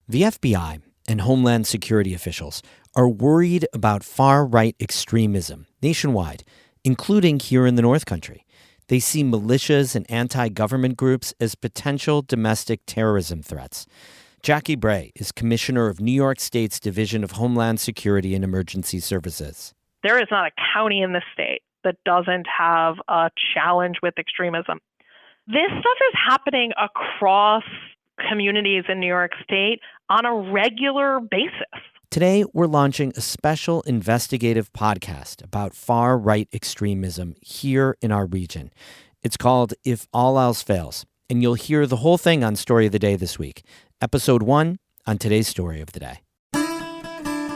The FBI and Homeland Security officials are worried about far-right extremism nationwide, including here in the North Country. They see militias and anti-government groups as potential domestic terrorism threats. Jackie Bray is commissioner of New York State's Division of Homeland Security and Emergency Services. There is not a county in the state that doesn't have a challenge with extremism. This stuff is happening across communities in New York State on a regular basis. Today, we're launching a special investigative podcast about far-right extremism here in our region. It's called If All Else Fails, and you'll hear the whole thing on Story of the Day this week. Episode 1 on today's Story of the Day.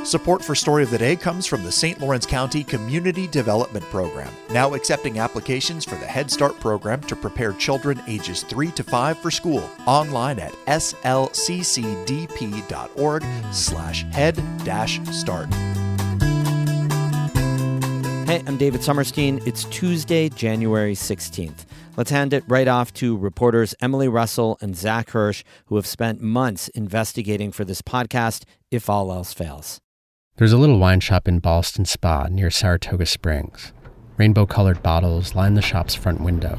Support for Story of the Day comes from the St. Lawrence County Community Development Program, now accepting applications for the Head Start program to prepare children ages 3 to 5 for school. Online at slccdp.org/head-start. Hey, I'm David Summerstein. It's Tuesday, January 16th. Let's hand it right off to reporters Emily Russell and Zach Hirsch, who have spent months investigating for this podcast, If All Else Fails. There's a little wine shop in Ballston Spa near Saratoga Springs. Rainbow-colored bottles line the shop's front window.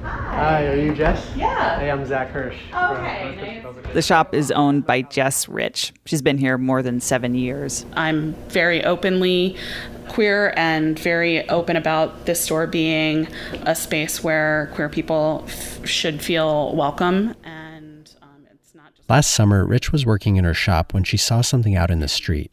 Hi, are you Jess? Yeah. Hey, I'm Zach Hirsch. Okay, nice. The shop is owned by Jess Rich. She's been here more than 7 years. I'm very openly queer and very open about this store being a space where queer people should feel welcome. And it's not just... Last summer, Rich was working in her shop when she saw something out in the street.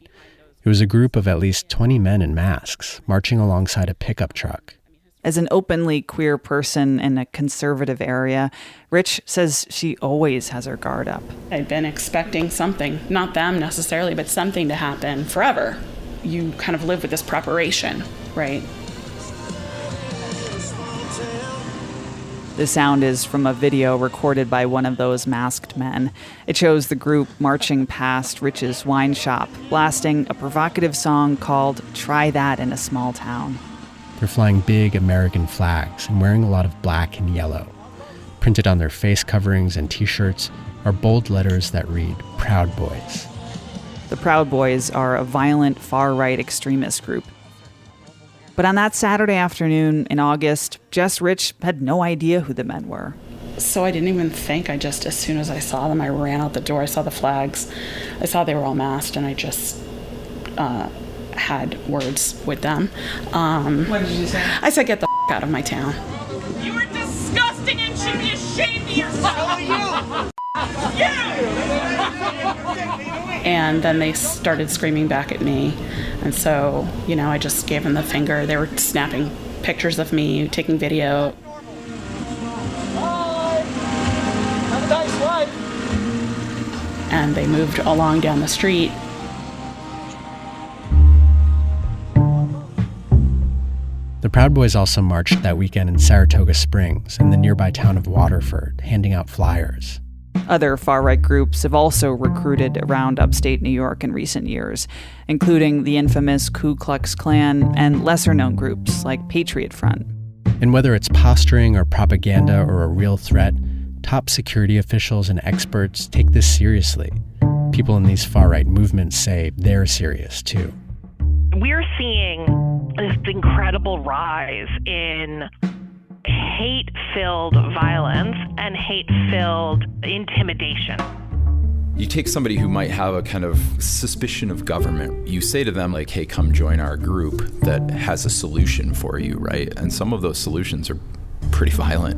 It was a group of at least 20 men in masks marching alongside a pickup truck. As an openly queer person in a conservative area, Rich says she always has her guard up. I've been expecting something, not them necessarily, but something to happen forever. You kind of live with this preparation, right? The sound is from a video recorded by one of those masked men. It shows the group marching past Rich's wine shop, blasting a provocative song called Try That in a Small Town. They're flying big American flags and wearing a lot of black and yellow. Printed on their face coverings and t-shirts are bold letters that read, Proud Boys. The Proud Boys are a violent far-right extremist group. But on that Saturday afternoon in August, Jess Rich had no idea who the men were. So I didn't even think. As soon as I saw them, I ran out the door. I saw the flags. I saw they were all masked, and I just had words with them. What did you say? I said, get the out of my town. You are disgusting and should be ashamed of yourself. How are you? And then they started screaming back at me. And so, I just gave them the finger. They were snapping pictures of me, taking video. Bye. Have a nice life. And they moved along down the street. The Proud Boys also marched that weekend in Saratoga Springs and the nearby town of Waterford, handing out flyers. Other far-right groups have also recruited around upstate New York in recent years, including the infamous Ku Klux Klan and lesser-known groups like Patriot Front. And whether it's posturing or propaganda or a real threat, top security officials and experts take this seriously. People in these far-right movements say they're serious, too. We're seeing this incredible rise in hate-filled violence and hate-filled intimidation. You take somebody who might have a kind of suspicion of government, you say to them like, hey, come join our group that has a solution for you, right? And some of those solutions are pretty violent.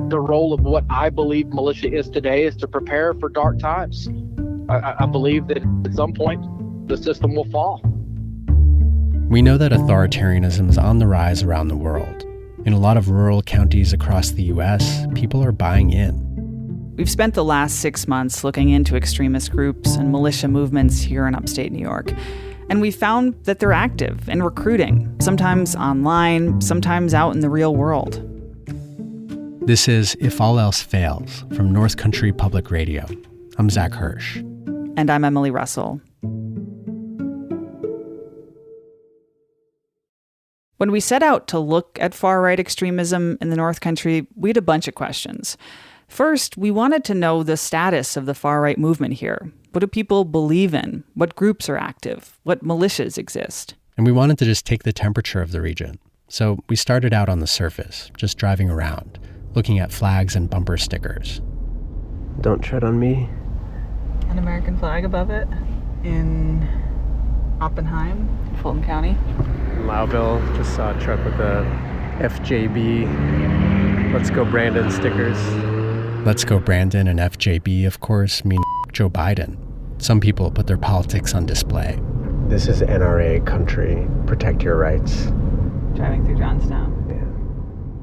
The role of what I believe militia is today is to prepare for dark times. I believe that at some point the system will fall. We know that authoritarianism is on the rise around the world. In a lot of rural counties across the U.S., people are buying in. We've spent the last 6 months looking into extremist groups and militia movements here in upstate New York. And we found that they're active and recruiting, sometimes online, sometimes out in the real world. This is If All Else Fails from North Country Public Radio. I'm Zach Hirsch. And I'm Emily Russell. When we set out to look at far-right extremism in the North Country, we had a bunch of questions. First, we wanted to know the status of the far-right movement here. What do people believe in? What groups are active? What militias exist? And we wanted to just take the temperature of the region. So we started out on the surface, just driving around, looking at flags and bumper stickers. Don't tread on me. An American flag above it in Oppenheim, Fulton County. In Loudville, just saw a truck with a FJB, Let's Go Brandon stickers. Let's Go Brandon and FJB, of course, mean Joe Biden. Some people put their politics on display. This is NRA country. Protect your rights. Driving through Johnstown.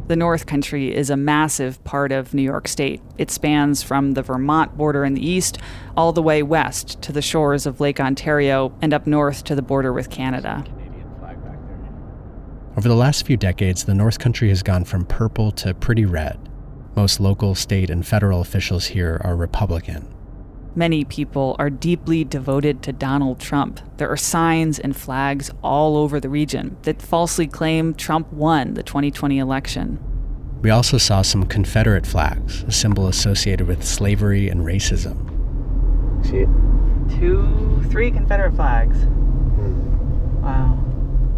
The North Country is a massive part of New York State. It spans from the Vermont border in the east all the way west to the shores of Lake Ontario and up north to the border with Canada. Over the last few decades, the North Country has gone from purple to pretty red. Most local, state, and federal officials here are Republican. Many people are deeply devoted to Donald Trump. There are signs and flags all over the region that falsely claim Trump won the 2020 election. We also saw some Confederate flags, a symbol associated with slavery and racism. See it? 3 Confederate flags. Wow.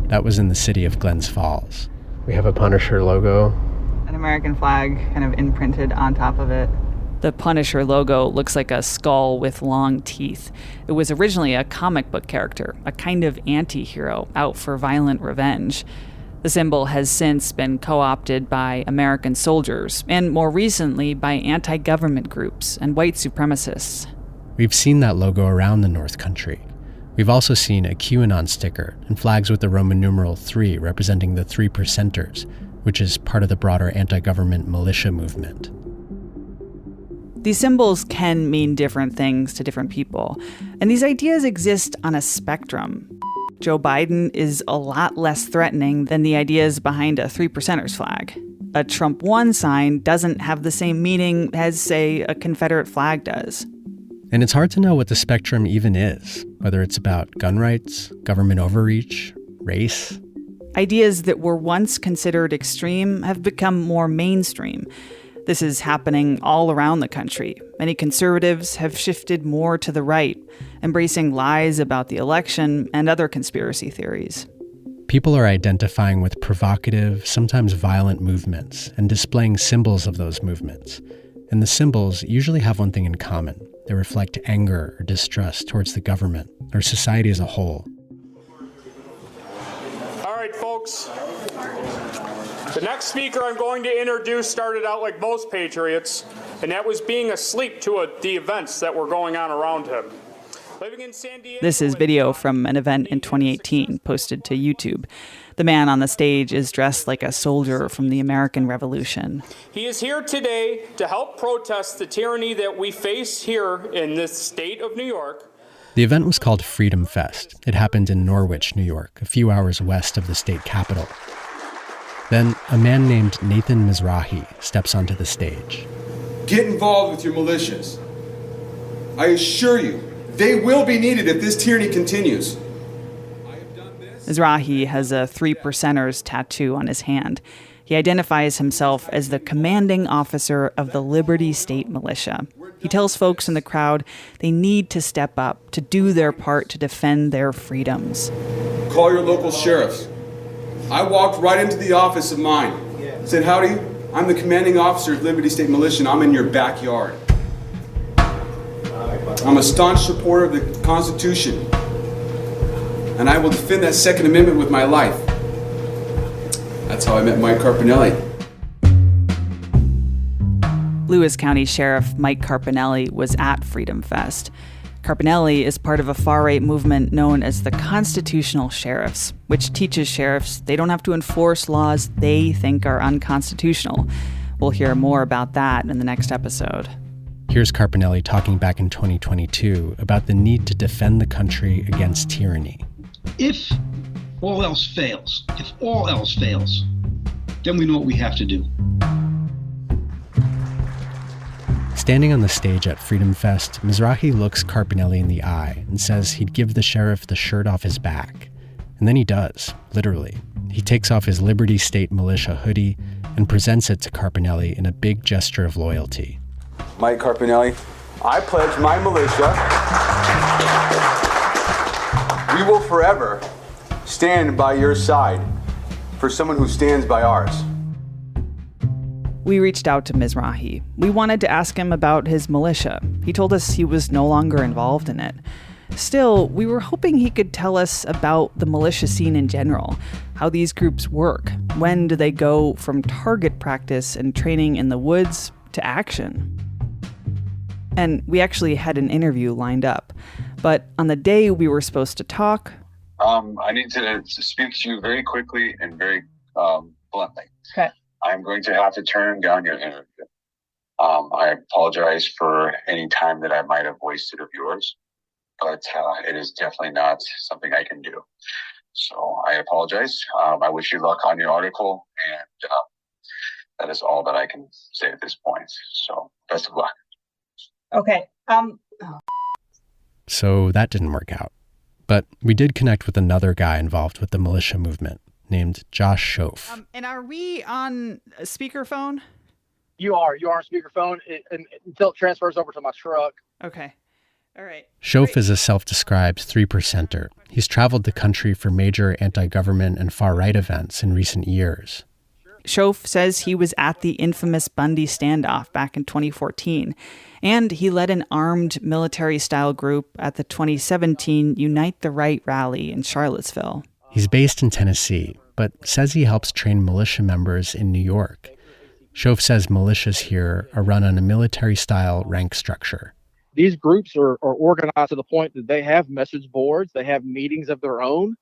That was in the city of Glens Falls. We have a Punisher logo. An American flag kind of imprinted on top of it. The Punisher logo looks like a skull with long teeth. It was originally a comic book character, a kind of anti-hero out for violent revenge. The symbol has since been co-opted by American soldiers, and more recently by anti-government groups and white supremacists. We've seen that logo around the North Country. We've also seen a QAnon sticker and flags with the Roman numeral 3 representing the 3 percenters, which is part of the broader anti-government militia movement. These symbols can mean different things to different people, and these ideas exist on a spectrum. Joe Biden is a lot less threatening than the ideas behind a 3 percenters flag. A Trump won sign doesn't have the same meaning as, say, a Confederate flag does. And it's hard to know what the spectrum even is, whether it's about gun rights, government overreach, race. Ideas that were once considered extreme have become more mainstream. This is happening all around the country. Many conservatives have shifted more to the right, embracing lies about the election and other conspiracy theories. People are identifying with provocative, sometimes violent movements and displaying symbols of those movements. And the symbols usually have one thing in common. They reflect anger or distrust towards the government or society as a whole. All right, folks. The next speaker I'm going to introduce started out like most patriots, and that was being asleep to the events that were going on around him. Living in San Diego. This is video from an event in 2018 posted to YouTube. The man on the stage is dressed like a soldier from the American Revolution. He is here today to help protest the tyranny that we face here in this state of New York. The event was called Freedom Fest. It happened in Norwich, New York, a few hours west of the state capital. Then a man named Nathan Mizrahi steps onto the stage. Get involved with your militias. I assure you, they will be needed if this tyranny continues. Mizrahi has a 3 percenters tattoo on his hand. He identifies himself as the commanding officer of the Liberty State Militia. He tells folks in the crowd they need to step up, to do their part to defend their freedoms. Call your local sheriffs. I walked right into the office of mine. Said, howdy, I'm the commanding officer of Liberty State Militia, and I'm in your backyard. I'm a staunch supporter of the Constitution, and I will defend that Second Amendment with my life. That's how I met Mike Carpinelli. Lewis County Sheriff Mike Carpinelli was at Freedom Fest. Carpinelli is part of a far-right movement known as the Constitutional Sheriffs, which teaches sheriffs they don't have to enforce laws they think are unconstitutional. We'll hear more about that in the next episode. Here's Carpinelli talking back in 2022 about the need to defend the country against tyranny. If all else fails, then we know what we have to do. Standing on the stage at Freedom Fest, Mizrahi looks Carpinelli in the eye and says he'd give the sheriff the shirt off his back. And then he does, literally. He takes off his Liberty State Militia hoodie and presents it to Carpinelli in a big gesture of loyalty. Mike Carpinelli, I pledge my militia. We will forever stand by your side for someone who stands by ours. We reached out to Mizrahi. We wanted to ask him about his militia. He told us he was no longer involved in it. Still, we were hoping he could tell us about the militia scene in general, how these groups work. When do they go from target practice and training in the woods to action? And we actually had an interview lined up. But on the day we were supposed to talk... I need to speak to you very quickly and very bluntly. Okay. I'm going to have to turn down your interview. I apologize for any time that I might have wasted of yours, but it is definitely not something I can do. So I apologize. I wish you luck on your article, and that is all that I can say at this point. So best of luck. Okay. So that didn't work out. But we did connect with another guy involved with the militia movement named Josh Schoaf. And are we on speakerphone? You are on speakerphone until it transfers over to my truck. Okay. All right. Schoaf is a self-described 3%er. He's traveled the country for major anti-government and far-right events in recent years. Schoaf says he was at the infamous Bundy standoff back in 2014, and he led an armed military-style group at the 2017 Unite the Right rally in Charlottesville. He's based in Tennessee, but says he helps train militia members in New York. Schoaf says militias here are run on a military-style rank structure. These groups are organized to the point that they have message boards, they have meetings of their own,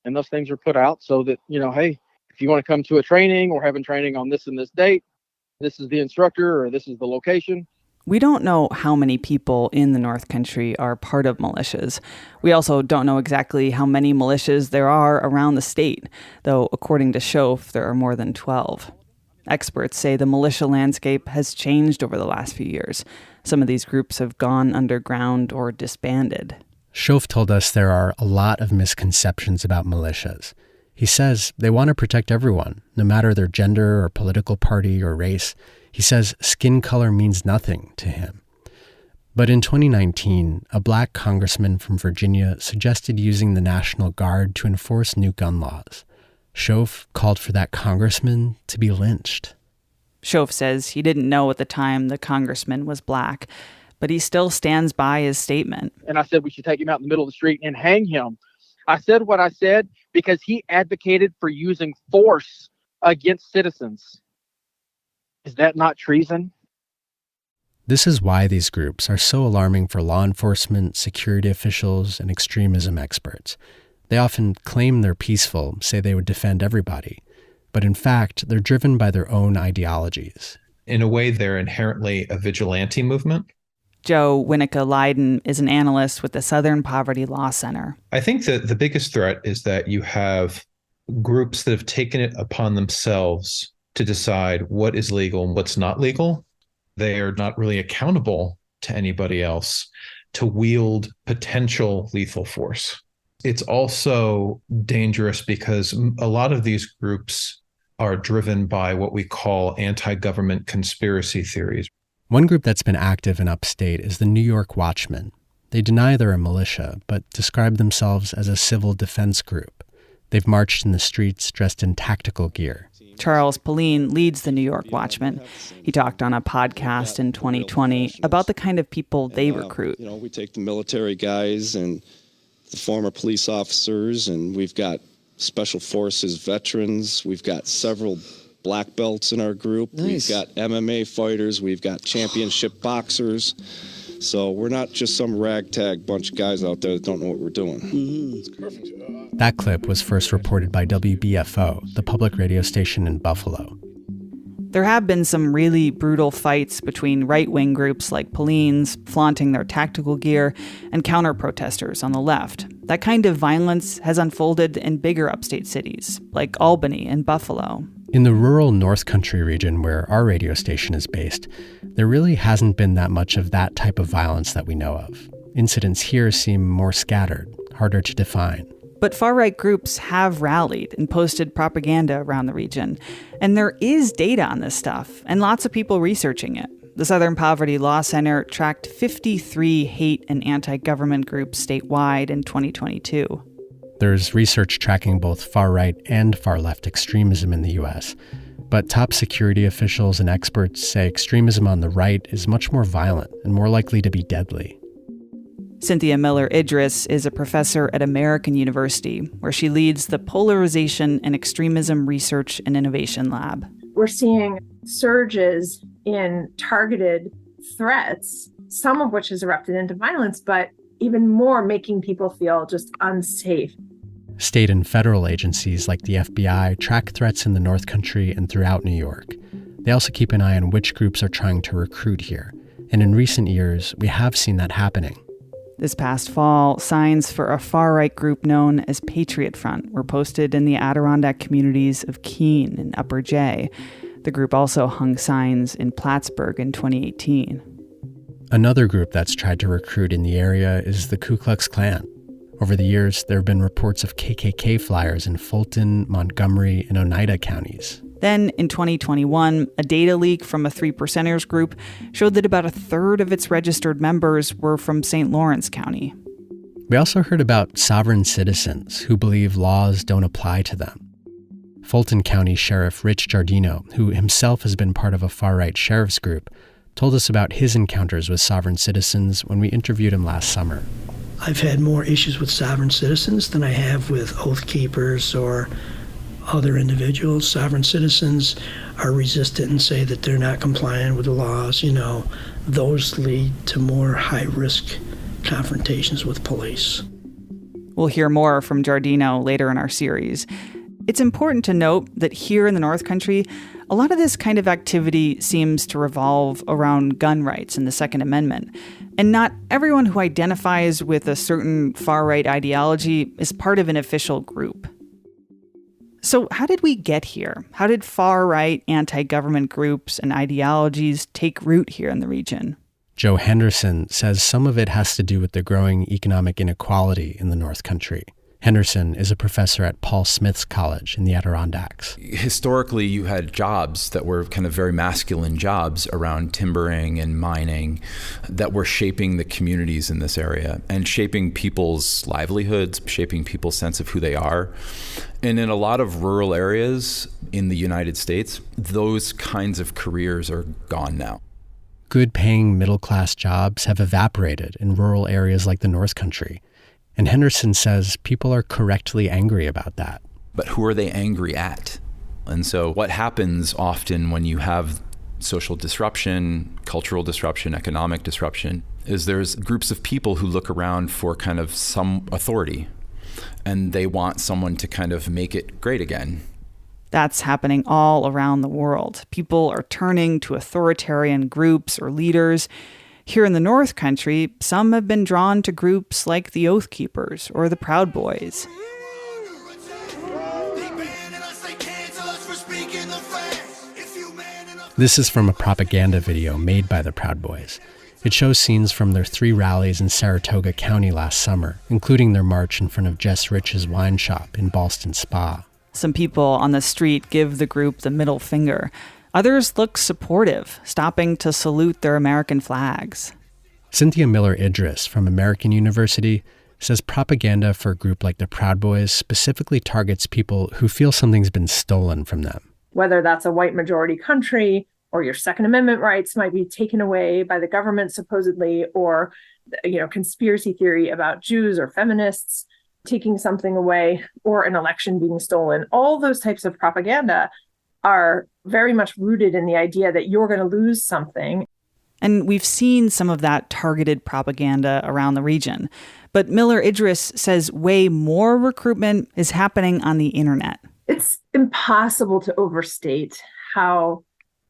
and those things are put out so that, hey, if you want to come to a training, we're having training on this and this date, this is the instructor or this is the location. We don't know how many people in the North Country are part of militias. We also don't know exactly how many militias there are around the state, though according to Schoaf, there are more than 12. Experts say the militia landscape has changed over the last few years. Some of these groups have gone underground or disbanded. Schoaf told us there are a lot of misconceptions about militias. He says they want to protect everyone, no matter their gender or political party or race. He says skin color means nothing to him. But in 2019, a black congressman from Virginia suggested using the National Guard to enforce new gun laws. Schoaf called for that congressman to be lynched. Schoaf says he didn't know at the time the congressman was black, but he still stands by his statement. And I said we should take him out in the middle of the street and hang him. I said what I said because he advocated for using force against citizens. Is that not treason? This is why these groups are so alarming for law enforcement, security officials, and extremism experts. They often claim they're peaceful, say they would defend everybody. But in fact, they're driven by their own ideologies. In a way, they're inherently a vigilante movement. Joe Winnica-Leiden is an analyst with the Southern Poverty Law Center. I think that the biggest threat is that you have groups that have taken it upon themselves to decide what is legal and what's not legal. They are not really accountable to anybody else to wield potential lethal force. It's also dangerous because a lot of these groups are driven by what we call anti-government conspiracy theories. One group that's been active in Upstate is the New York Watchmen. They deny they're a militia, but describe themselves as a civil defense group. They've marched in the streets dressed in tactical gear. Charles Pauline leads the New York Watchmen. He talked on a podcast in 2020 about the kind of people they recruit. We take the military guys and the former police officers, and we've got special forces veterans. We've got several black belts in our group. Nice. We've got MMA fighters. We've got championship boxers. So we're not just some ragtag bunch of guys out there that don't know what we're doing. Mm-hmm. That clip was first reported by WBFO, the public radio station in Buffalo. There have been some really brutal fights between right-wing groups like Pauline's, flaunting their tactical gear, and counter-protesters on the left. That kind of violence has unfolded in bigger upstate cities, like Albany and Buffalo. In the rural North Country region where our radio station is based, there really hasn't been that much of that type of violence that we know of. Incidents here seem more scattered, harder to define. But far-right groups have rallied and posted propaganda around the region. And there is data on this stuff, and lots of people researching it. The Southern Poverty Law Center tracked 53 hate and anti-government groups statewide in 2022. There's research tracking both far-right and far-left extremism in the U.S., but top security officials and experts say extremism on the right is much more violent and more likely to be deadly. Cynthia Miller-Idris is a professor at American University, where she leads the Polarization and Extremism Research and Innovation Lab. We're seeing surges in targeted threats, some of which has erupted into violence, but even more making people feel just unsafe. State and federal agencies like the FBI track threats in the North Country and throughout New York. They also keep an eye on which groups are trying to recruit here. And in recent years, we have seen that happening. This past fall, signs for a far-right group known as Patriot Front were posted in the Adirondack communities of Keene and Upper J. The group also hung signs in Plattsburgh in 2018. Another group that's tried to recruit in the area is the Ku Klux Klan. Over the years, there have been reports of KKK flyers in Fulton, Montgomery, and Oneida counties. Then, in 2021, a data leak from a 3%ers group showed that about a third of its registered members were from St. Lawrence County. We also heard about sovereign citizens who believe laws don't apply to them. Fulton County Sheriff Rich Giardino, who himself has been part of a far-right sheriff's group, told us about his encounters with sovereign citizens when we interviewed him last summer. I've had more issues with sovereign citizens than I have with oath keepers or other individuals. Sovereign citizens are resistant and say that they're not compliant with the laws. Those lead to more high-risk confrontations with police. We'll hear more from Giardino later in our series. It's important to note that here in the North Country, a lot of this kind of activity seems to revolve around gun rights and the Second Amendment. And not everyone who identifies with a certain far-right ideology is part of an official group. So how did we get here? How did far-right anti-government groups and ideologies take root here in the region? Joe Henderson says some of it has to do with the growing economic inequality in the North Country. Henderson is a professor at Paul Smith's College in the Adirondacks. Historically, you had jobs that were kind of very masculine jobs around timbering and mining that were shaping the communities in this area and shaping people's livelihoods, shaping people's sense of who they are. And in a lot of rural areas in the United States, those kinds of careers are gone now. Good-paying middle-class jobs have evaporated in rural areas like the North Country. And Henderson says people are correctly angry about that. But who are they angry at? And so what happens often when you have social disruption, cultural disruption, economic disruption, is there's groups of people who look around for kind of some authority, and they want someone to kind of make it great again. That's happening all around the world. People are turning to authoritarian groups or leaders. Here in the North Country, some have been drawn to groups like the Oath Keepers or the Proud Boys. This is from a propaganda video made by the Proud Boys. It shows scenes from their 3 rallies in Saratoga County last summer, including their march in front of Jess Rich's wine shop in Ballston Spa. Some people on the street give the group the middle finger. Others look supportive, stopping to salute their American flags. Cynthia Miller-Idris from American University says propaganda for a group like the Proud Boys specifically targets people who feel something's been stolen from them. Whether that's a white majority country or your Second Amendment rights might be taken away by the government supposedly, or conspiracy theory about Jews or feminists taking something away, or an election being stolen. All those types of propaganda are very much rooted in the idea that you're going to lose something. And we've seen some of that targeted propaganda around the region. But Miller-Idris says way more recruitment is happening on the internet. It's impossible to overstate how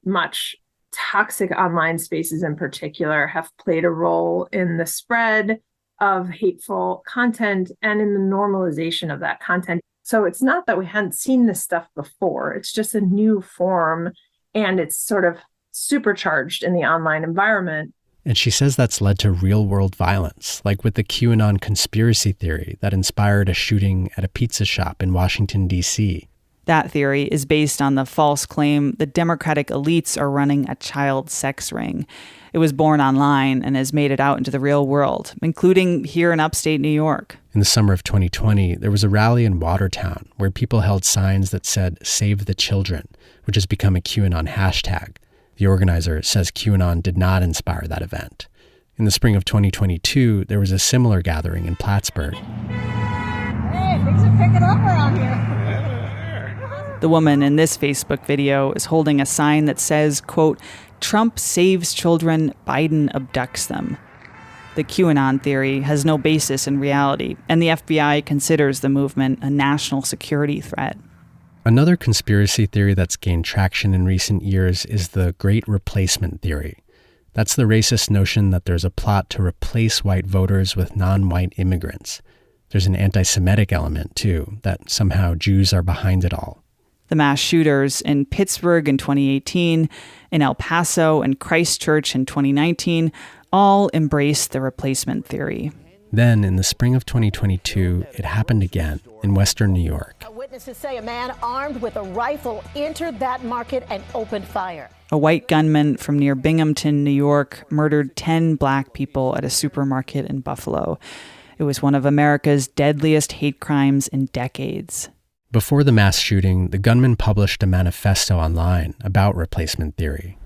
much toxic online spaces in particular have played a role in the spread of hateful content and in the normalization of that content. So it's not that we hadn't seen this stuff before. It's just a new form, and it's sort of supercharged in the online environment. And she says that's led to real-world violence, like with the QAnon conspiracy theory that inspired a shooting at a pizza shop in Washington, D.C. That theory is based on the false claim the Democratic elites are running a child sex ring. It was born online and has made it out into the real world, including here in upstate New York. In the summer of 2020, there was a rally in Watertown where people held signs that said, "Save the Children," which has become a QAnon hashtag. The organizer says QAnon did not inspire that event. In the spring of 2022, there was a similar gathering in Plattsburgh. Hey, things are picking up around here. The woman in this Facebook video is holding a sign that says, quote, "Trump saves children, Biden abducts them." The QAnon theory has no basis in reality, and the FBI considers the movement a national security threat. Another conspiracy theory that's gained traction in recent years is the Great Replacement theory. That's the racist notion that there's a plot to replace white voters with non-white immigrants. There's an anti-Semitic element, too, that somehow Jews are behind it all. The mass shooters in Pittsburgh in 2018, in El Paso and Christchurch in 2019, all embraced the replacement theory. Then, in the spring of 2022, it happened again in Western New York. Witnesses say a man armed with a rifle entered that market and opened fire. A white gunman from near Binghamton, New York, murdered 10 black people at a supermarket in Buffalo. It was one of America's deadliest hate crimes in decades. Before the mass shooting, the gunman published a manifesto online about replacement theory.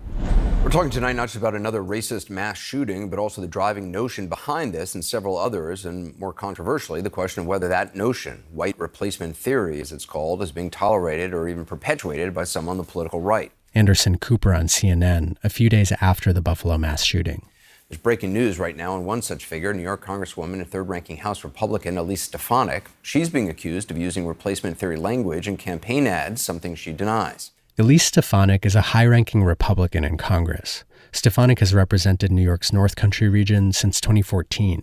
We're talking tonight not just about another racist mass shooting, but also the driving notion behind this and several others, and more controversially, the question of whether that notion, white replacement theory as it's called, is being tolerated or even perpetuated by some on the political right. Anderson Cooper on CNN, a few days after the Buffalo mass shooting. There's breaking news right now on one such figure, New York Congresswoman and third-ranking House Republican Elise Stefanik. She's being accused of using replacement theory language in campaign ads, something she denies. Elise Stefanik is a high-ranking Republican in Congress. Stefanik has represented New York's North Country region since 2014.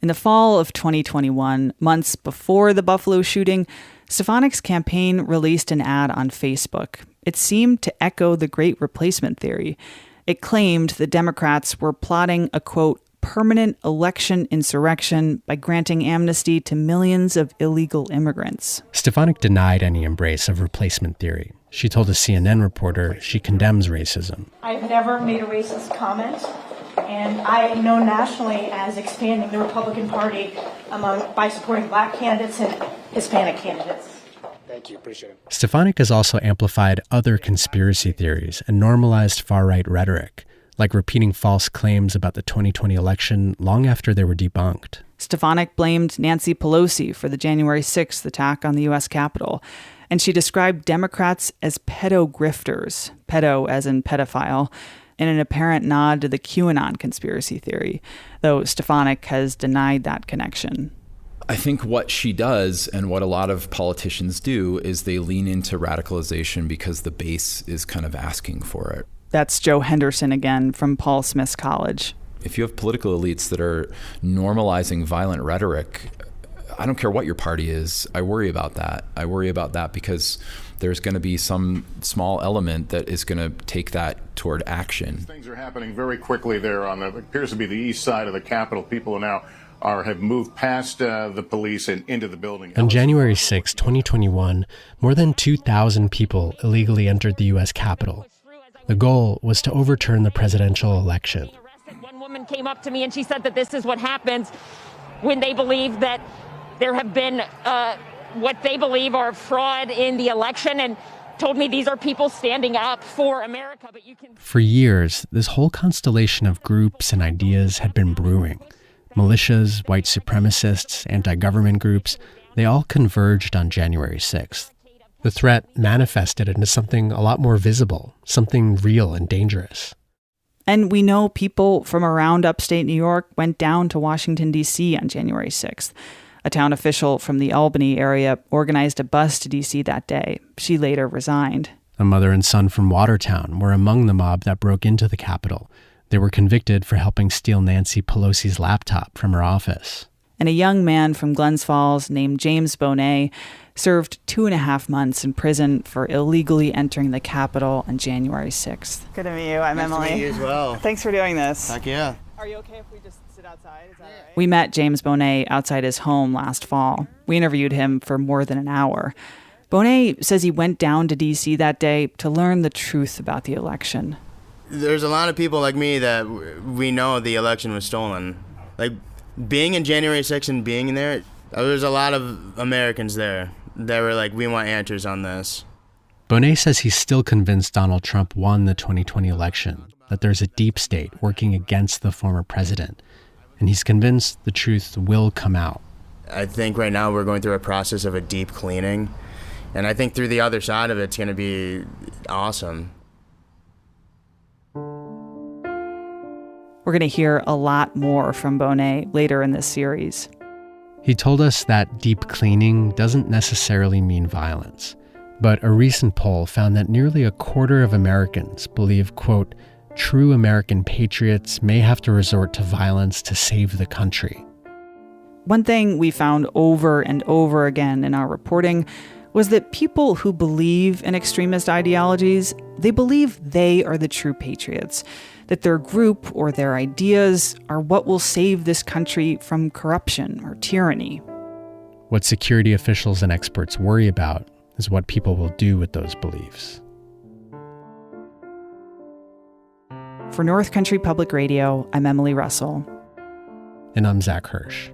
In the fall of 2021, months before the Buffalo shooting, Stefanik's campaign released an ad on Facebook. It seemed to echo the Great Replacement theory. It claimed the Democrats were plotting a, quote, permanent election insurrection by granting amnesty to millions of illegal immigrants. Stefanik denied any embrace of replacement theory. She told a CNN reporter she condemns racism. I've never made a racist comment, and I know nationally as expanding the Republican Party by supporting black candidates and Hispanic candidates. Thank you, appreciate it. Stefanik has also amplified other conspiracy theories and normalized far-right rhetoric, like repeating false claims about the 2020 election long after they were debunked. Stefanik blamed Nancy Pelosi for the January 6th attack on the U.S. Capitol, and she described Democrats as pedo-grifters, pedo as in pedophile, in an apparent nod to the QAnon conspiracy theory, though Stefanik has denied that connection. I think what she does and what a lot of politicians do is they lean into radicalization because the base is kind of asking for it. That's Joe Henderson again from Paul Smith's College. If you have political elites that are normalizing violent rhetoric, I don't care what your party is, I worry about that. I worry about that because there's going to be some small element that is going to take that toward action. Things are happening very quickly there on the appears to be the east side of the Capitol. People are now have moved past the police and into the building. On January 6, 2021, more than 2,000 people illegally entered the U.S. Capitol. The goal was to overturn the presidential election. One woman came up to me and she said that this is what happens when they believe that there have been what they believe are fraud in the election, and told me these are people standing up for America. But you can. For years, this whole constellation of groups and ideas had been brewing. Militias, white supremacists, anti-government groups, they all converged on January 6th. The threat manifested into something a lot more visible, something real and dangerous. And we know people from around upstate New York went down to Washington, D.C. on January 6th. A town official from the Albany area organized a bus to D.C. that day. She later resigned. A mother and son from Watertown were among the mob that broke into the Capitol. They were convicted for helping steal Nancy Pelosi's laptop from her office. And a young man from Glens Falls named James Bonet served 2.5 months in prison for illegally entering the Capitol on January 6th. Good to meet you. I'm Emily. Nice to meet you as well. Thanks for doing this. Heck yeah. Are you okay if we just sit outside? Is that all right? We met James Bonet outside his home last fall. We interviewed him for more than an hour. Bonet says he went down to D.C. that day to learn the truth about the election. There's a lot of people like me that we know the election was stolen. Like, being in January 6th and being in there, there's a lot of Americans there that were like, we want answers on this. Bonet says he's still convinced Donald Trump won the 2020 election, that there's a deep state working against the former president, and he's convinced the truth will come out. I think right now we're going through a process of a deep cleaning, and I think through the other side of it's going to be awesome. We're going to hear a lot more from Bonet later in this series. He told us that deep cleaning doesn't necessarily mean violence, but a recent poll found that nearly a quarter of Americans believe, quote, true American patriots may have to resort to violence to save the country. One thing we found over and over again in our reporting was that people who believe in extremist ideologies, they believe they are the true patriots, that their group or their ideas are what will save this country from corruption or tyranny. What security officials and experts worry about is what people will do with those beliefs. For North Country Public Radio, I'm Emily Russell. And I'm Zach Hirsch.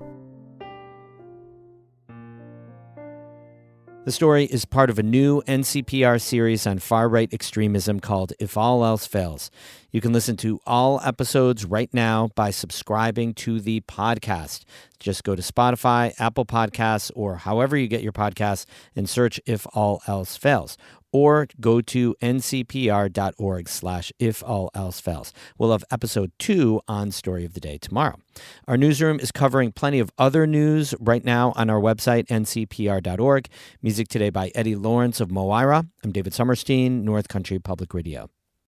The story is part of a new NCPR series on far-right extremism called If All Else Fails. You can listen to all episodes right now by subscribing to the podcast. Just go to Spotify, Apple Podcasts, or however you get your podcasts and search If All Else Fails. Or go to ncpr.org/ifallelsefails. We'll have episode 2 on Story of the Day tomorrow. Our newsroom is covering plenty of other news right now on our website, ncpr.org. Music today by Eddie Lawrence of Moira. I'm David Summerstein, North Country Public Radio.